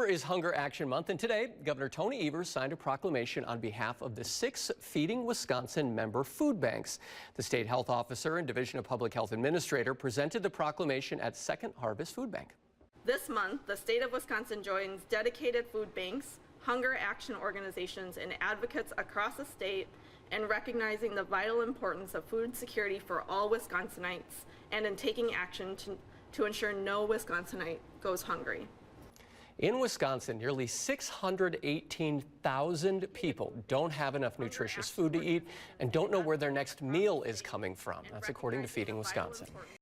Is Hunger Action Month, and today Governor Tony Evers signed a proclamation on behalf of the 6 Feeding Wisconsin member food banks. The state health officer and Division of Public Health administrator presented the proclamation at Second Harvest Food Bank. This month, the state of Wisconsin joins dedicated food banks, hunger action organizations, and advocates across the state in recognizing the vital importance of food security for all Wisconsinites and in taking action to ensure no Wisconsinite goes hungry. In Wisconsin, nearly 618,000 people don't have enough nutritious food to eat and don't know where their next meal is coming from. That's according to Feeding Wisconsin.